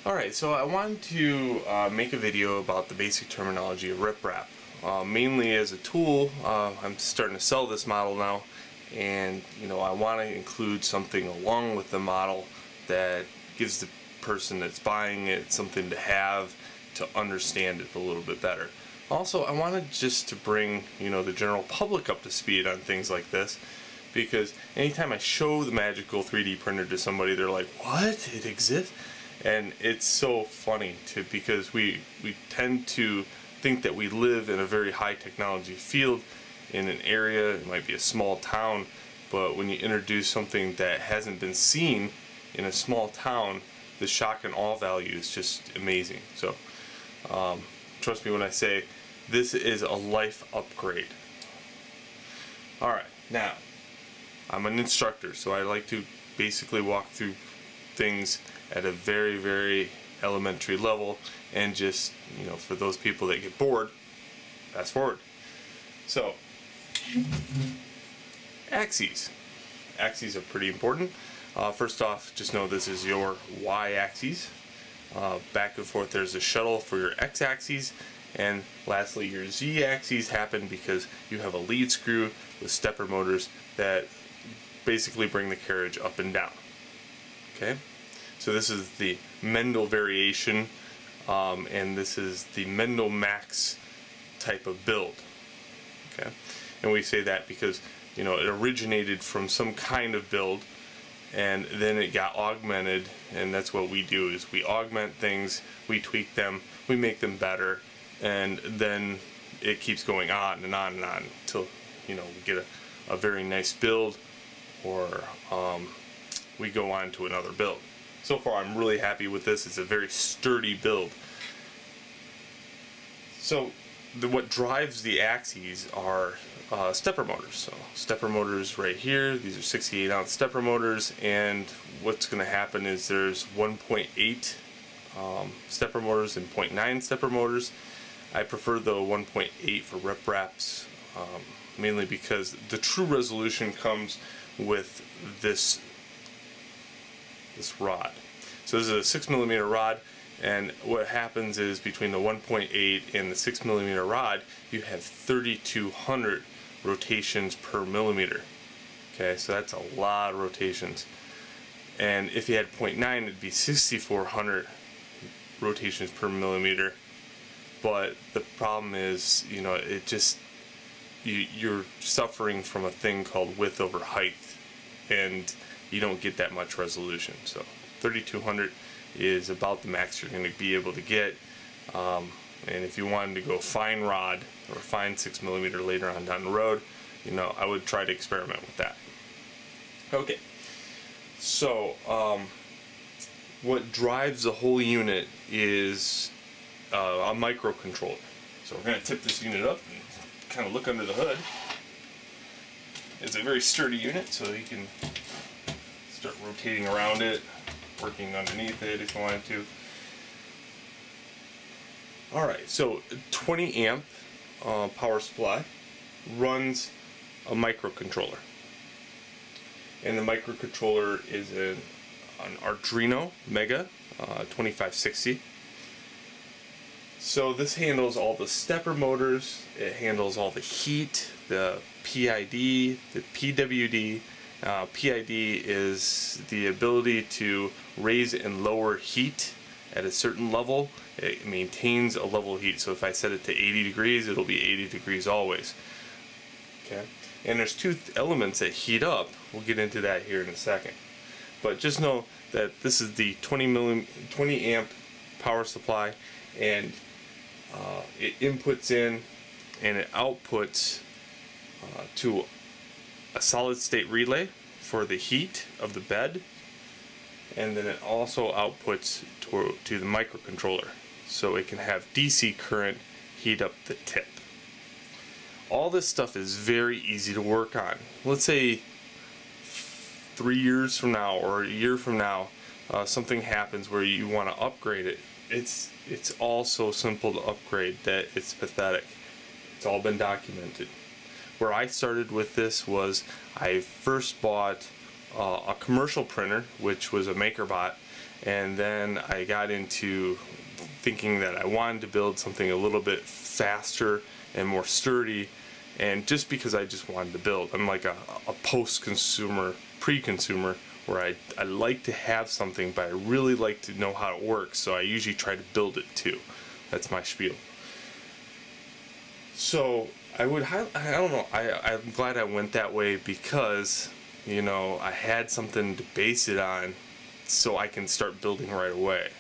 Alright, so I wanted to make a video about the basic terminology of riprap. Mainly as a tool. I'm starting to sell this model now, and I want to include something along with the model that gives the person that's buying it something to have to understand it a little bit better. Also, I wanted just to bring the general public up to speed on things like this, because anytime I show the magical 3D printer to somebody, they're like, "What? It exists?" And it's so funny because we tend to think that we live in a very high technology field in an area. It might be a small town, but when you introduce something that hasn't been seen in a small town, the shock and awe value is just amazing. So trust me when I say this is a life upgrade. Alright, now I'm an instructor, so I like to basically walk through things at a very, very elementary level, and just, for those people that get bored, fast forward. So, axes. Axes are pretty important. First off, just know this is your y-axis. Back and forth there's a shuttle for your x-axis, and lastly your z-axis happen because you have a lead screw with stepper motors that basically bring the carriage up and down. Okay? So this is the Mendel variation, and this is the Mendel Max type of build. Okay, and we say that because it originated from some kind of build, and then it got augmented, and that's what we do: is we augment things, we tweak them, we make them better, and then it keeps going on and on and on until we get a very nice build, or we go on to another build. So far I'm really happy with this. It's a very sturdy build. So what drives the axes are stepper motors. So stepper motors right here, these are 68-ounce stepper motors, and what's going to happen is there's 1.8 stepper motors and 0.9 stepper motors. I prefer the 1.8 for ripraps, mainly because the true resolution comes with this rod. So this is a 6mm rod, and what happens is between the 1.8 and the 6mm rod, you have 3,200 rotations per millimeter. Okay, so that's a lot of rotations. And if you had 0.9, it'd be 6,400 rotations per millimeter. But the problem is, it just you're suffering from a thing called width over height, and you don't get that much resolution. So 3,200 is about the max you're going to be able to get. And if you wanted to go fine rod or fine 6mm later on down the road, I would try to experiment with that. Okay, so what drives the whole unit is a microcontroller. So we're going to tip this unit up and kind of look under the hood. It's a very sturdy unit, so you can start rotating around it, working underneath it if you wanted to. Alright, so 20 amp power supply runs a microcontroller. And the microcontroller is an Arduino Mega 2560. So this handles all the stepper motors, it handles all the heat, the PID, the PWD. PID is the ability to raise and lower heat at a certain level. It maintains a level of heat, so if I set it to 80 degrees, it'll be 80 degrees always. Okay, and there's two elements that heat up. We'll get into that here in a second. But just know that this is the 20 amp power supply, and it inputs in and it outputs to a solid state relay for the heat of the bed, and then it also outputs to the microcontroller, so it can have DC current heat up the tip. All this stuff is very easy to work on. Let's say 3 years from now or a year from now, something happens where you want to upgrade it. It's all so simple to upgrade that it's pathetic. It's all been documented. Where I started with this was I first bought a commercial printer, which was a MakerBot, and then I got into thinking that I wanted to build something a little bit faster and more sturdy, and just because I just wanted to build. I'm like a post-consumer, pre-consumer, where I like to have something, but I really like to know how it works, so I usually try to build it too. That's my spiel. So I don't know, I'm glad I went that way, because, you know, I had something to base it on, so I can start building right away.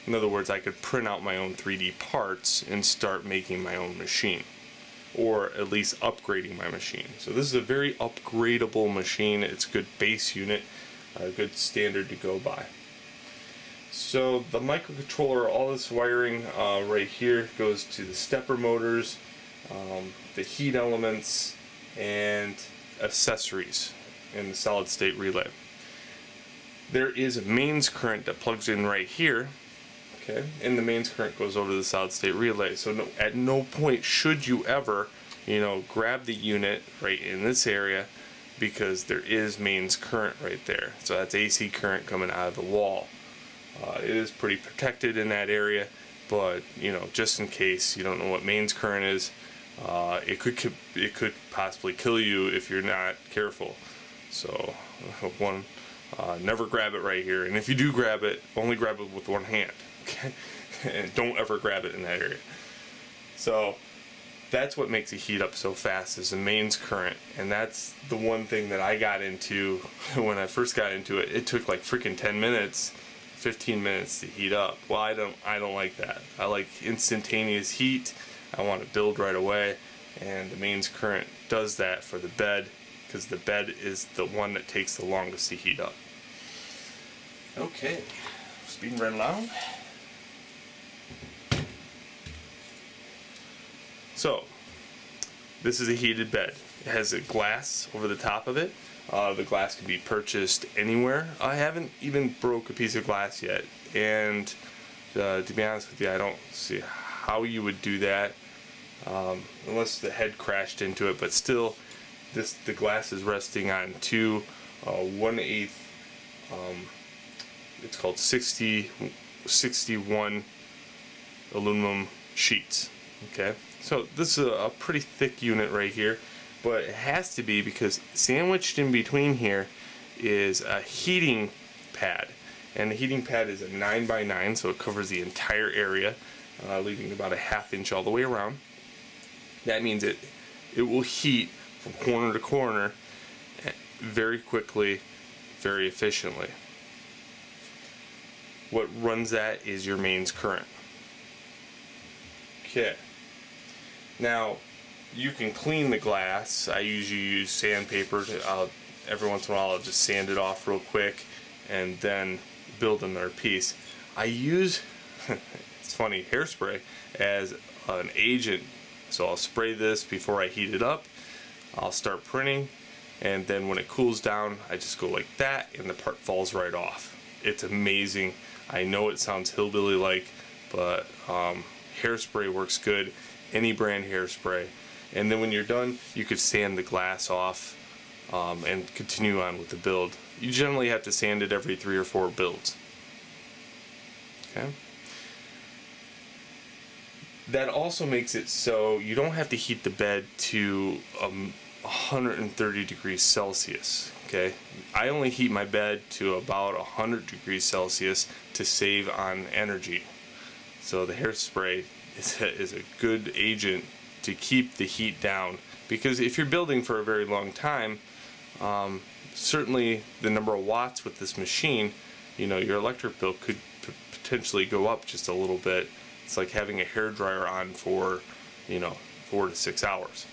In other words, I could print out my own 3D parts and start making my own machine, or at least upgrading my machine. So this is a very upgradable machine. It's a good base unit, a good standard to go by. So the microcontroller, all this wiring right here goes to the stepper motors, the heat elements, and accessories in the solid state relay. There is a mains current that plugs in right here. Okay, and the mains current goes over to the solid state relay. So at no point should you ever, you know, grab the unit right in this area, because there is mains current right there. So that's AC current coming out of the wall. It is pretty protected in that area, but, you know, just in case you don't know what mains current is, it could possibly kill you if you're not careful. So never grab it right here, and if you do grab it, only grab it with one hand. Okay, and don't ever grab it in that area. So that's what makes it heat up so fast, is the mains current, and that's the one thing that I got into when I first got into it. It took like freaking 10 minutes, 15 minutes to heat up. Well, I don't like that. I like instantaneous heat. I want to build right away, and the mains current does that for the bed, because the bed is the one that takes the longest to heat up. Okay, speeding right along. So, this is a heated bed. It has a glass over the top of it. The glass can be purchased anywhere. I haven't even broke a piece of glass yet, and to be honest with you, I don't see how you would do that unless the head crashed into it. But still, the glass is resting on two 1/8. It's called 61 aluminum sheets. Okay. So this is a pretty thick unit right here, but it has to be, because sandwiched in between here is a heating pad, and the heating pad is a 9x9, so it covers the entire area, leaving about a ½ inch all the way around. That means it will heat from corner to corner very quickly, very efficiently. What runs that is your mains current. Okay. Now, you can clean the glass. I usually use sandpaper. Every once in a while I'll just sand it off real quick and then build another piece. I use, it's funny, hairspray as an agent. So I'll spray this before I heat it up. I'll start printing, and then when it cools down, I just go like that, and the part falls right off. It's amazing. I know it sounds hillbilly-like, but hairspray works good. Any brand hairspray. And then when you're done, you could sand the glass off and continue on with the build. You generally have to sand it every 3 or 4 builds. Okay. That also makes it so you don't have to heat the bed to 130 degrees Celsius. Okay, I only heat my bed to about 100 degrees Celsius to save on energy. So the hairspray is a good agent to keep the heat down, because if you're building for a very long time, certainly the number of watts with this machine, you know, your electric bill could potentially go up just a little bit. It's like having a hairdryer on for, you know, 4 to 6 hours,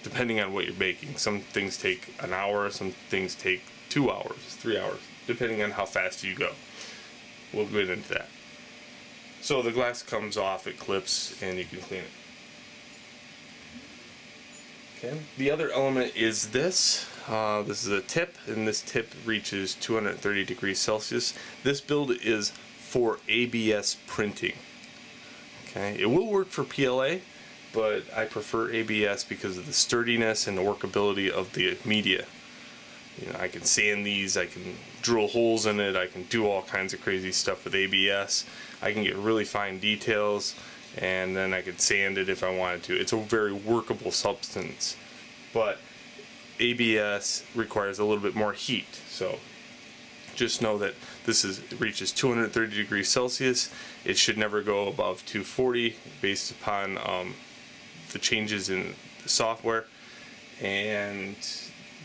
depending on what you're baking. Some things take an hour, some things take 2 hours, 3 hours, depending on how fast you go. We'll get into that. So the glass comes off, it clips, and you can clean it. Okay. The other element is this. This is a tip, and this tip reaches 230 degrees Celsius. This build is for ABS printing. Okay. It will work for PLA, but I prefer ABS because of the sturdiness and the workability of the media. You know, I can sand these, I can drill holes in it, I can do all kinds of crazy stuff with ABS. I can get really fine details, and then I could sand it if I wanted to. It's a very workable substance, but ABS requires a little bit more heat. So just know that this reaches 230 degrees Celsius. It should never go above 240 based upon the changes in the software, and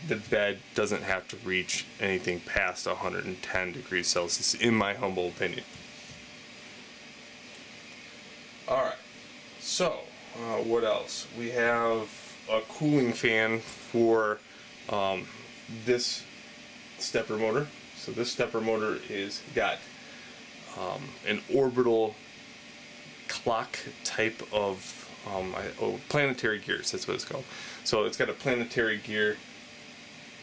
the bed doesn't have to reach anything past 110 degrees Celsius, in my humble opinion. Alright, so what else? We have a cooling fan for this stepper motor. So this stepper motor is got an orbital clock type of planetary gears, that's what it's called. So it's got a planetary gear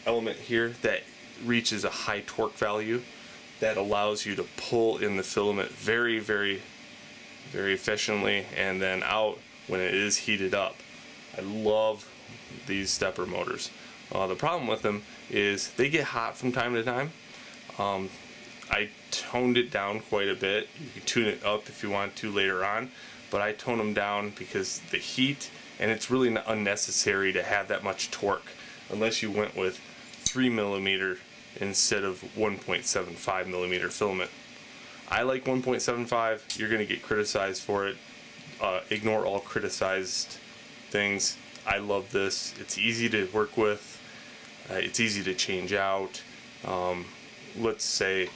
element here that reaches a high torque value that allows you to pull in the filament very, very, very efficiently and then out when it is heated up. I love these stepper motors. The problem with them is they get hot from time to time. I toned it down quite a bit. You can tune it up if you want to later on, but I tone them down because the heat, and it's really unnecessary to have that much torque unless you went with 3mm instead of 1.75mm filament. I like 1.75. You're going to get criticized for it. Ignore all criticized things. I love this. It's easy to work with. It's easy to change out. Let's say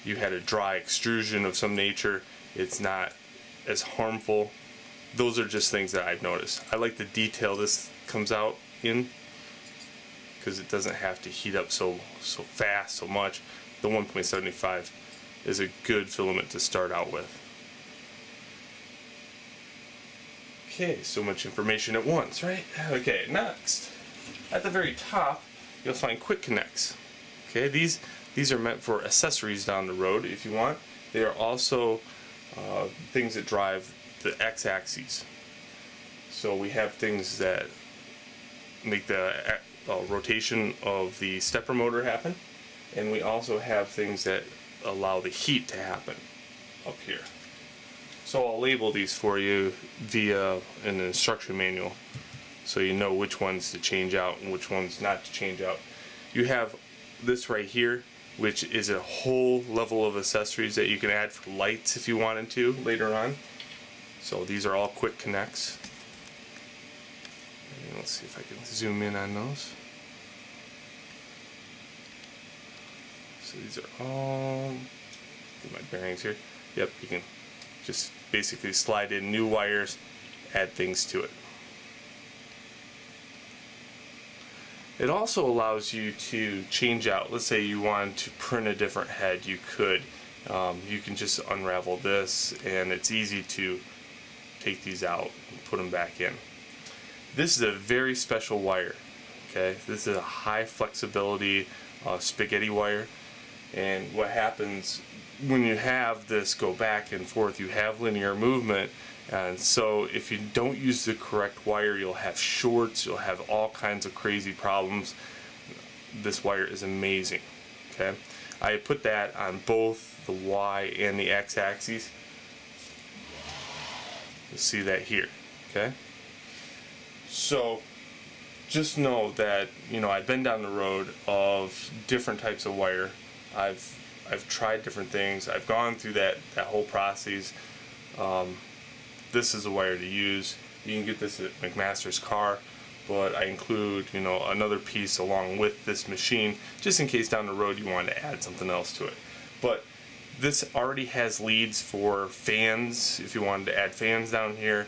you had a dry extrusion of some nature, it's not as harmful. Those are just things that I've noticed. I like the detail this comes out in because it doesn't have to heat up so fast, so much. The 1.75 is a good filament to start out with. Okay, so much information at once, right? Okay, next, at the very top, you'll find quick connects. Okay, these are meant for accessories down the road if you want. They are also things that drive the x-axis. So we have things that make the rotation of the stepper motor happen, and we also have things that allow the heat to happen up here. So I'll label these for you via an instruction manual so you know which ones to change out and which ones not to change out. You have this right here, which is a whole level of accessories that you can add for lights if you wanted to later on. So these are all quick connects. And let's see if I can zoom in on those. So these are all, get my bearings here. Yep, you can just basically slide in new wires, add things to it. It also allows you to change out, let's say you want to print a different head, you could. You can just unravel this, and it's easy to take these out and put them back in. This is a very special wire. Okay, this is a high flexibility spaghetti wire, and what happens when you have this go back and forth, you have linear movement, and so if you don't use the correct wire, you'll have shorts, you'll have all kinds of crazy problems. This wire is amazing. Okay, I put that on both the Y and the X axes. You'll see that here. Okay, so just know that, you know, I've been down the road of different types of wire. I've tried different things. I've gone through that whole process. This is a wire to use. You can get this at McMaster's car, but I include, you know, another piece along with this machine just in case down the road you want to add something else to it. But this already has leads for fans if you wanted to add fans down here.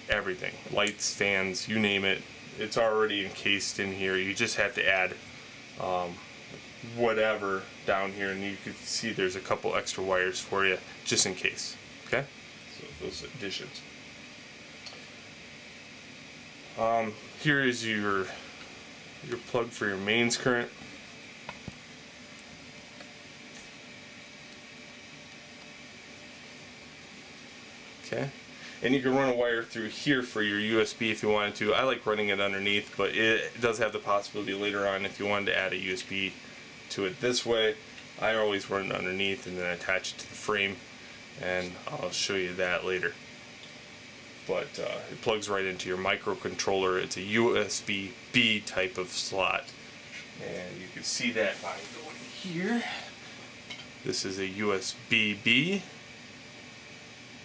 Everything, lights, fans, you name it, it's already encased in here. You just have to add whatever down here, and you can see there's a couple extra wires for you just in case. Okay, so those additions. Here is your plug for your mains current. Okay, and you can run a wire through here for your USB if you wanted to. I like running it underneath, but it does have the possibility later on if you wanted to add a USB to it this way. I always run it underneath and then attach it to the frame, and I'll show you that later. But it plugs right into your microcontroller. It's a USB-B type of slot, and you can see that by going here. This is a USB-B.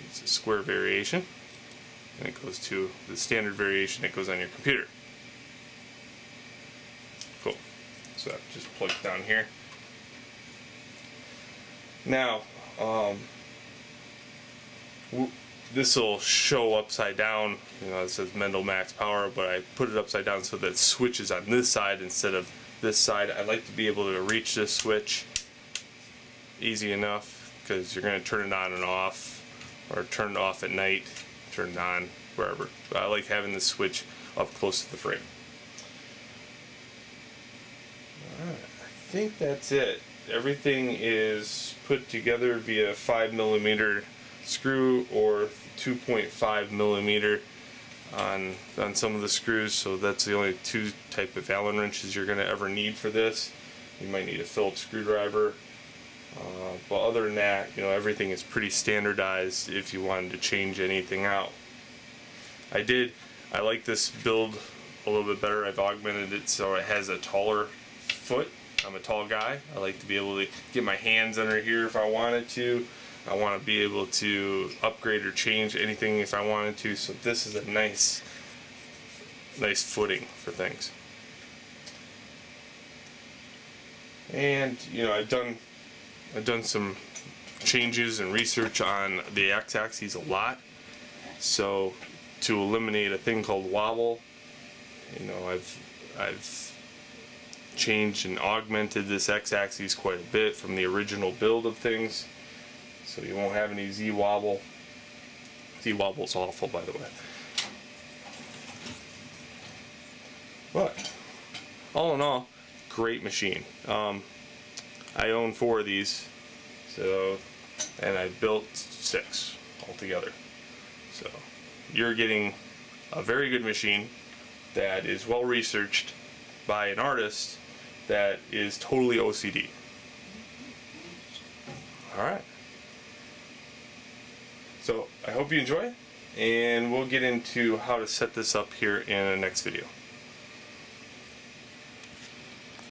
It's a square variation, and it goes to the standard variation that goes on your computer. Cool. So that just plugs down here. Now, this will show upside down. You know, it says Mendel Max Power, but I put it upside down so that it switches on this side instead of this side. I like to be able to reach this switch easy enough, because you're going to turn it on and off, or turn it off at night, turn it on wherever. But I like having this switch up close to the frame. Alright, I think that's it. Everything is put together via 5mm screw or 2.5mm on some of the screws, so that's the only two type of Allen wrenches you're going to ever need for this. You might need a Phillips screwdriver, but other than that, you know, everything is pretty standardized if you wanted to change anything out. I like this build a little bit better. I've augmented it so it has a taller foot. I'm a tall guy. I like to be able to get my hands under here if I wanted to. I want to be able to upgrade or change anything if I wanted to, so this is a nice footing for things. And you know, I've done some changes and research on the x-axis a lot, so to eliminate a thing called wobble, you know, I've changed and augmented this x-axis quite a bit from the original build of things, so you won't have any Z-wobble. Z-wobble's awful, by the way. But all in all, great machine. I own 4 of these, so, and I built 6 altogether. So you're getting a very good machine that is well researched by an artist that is totally OCD. Alright. So I hope you enjoy, and we'll get into how to set this up here in the next video.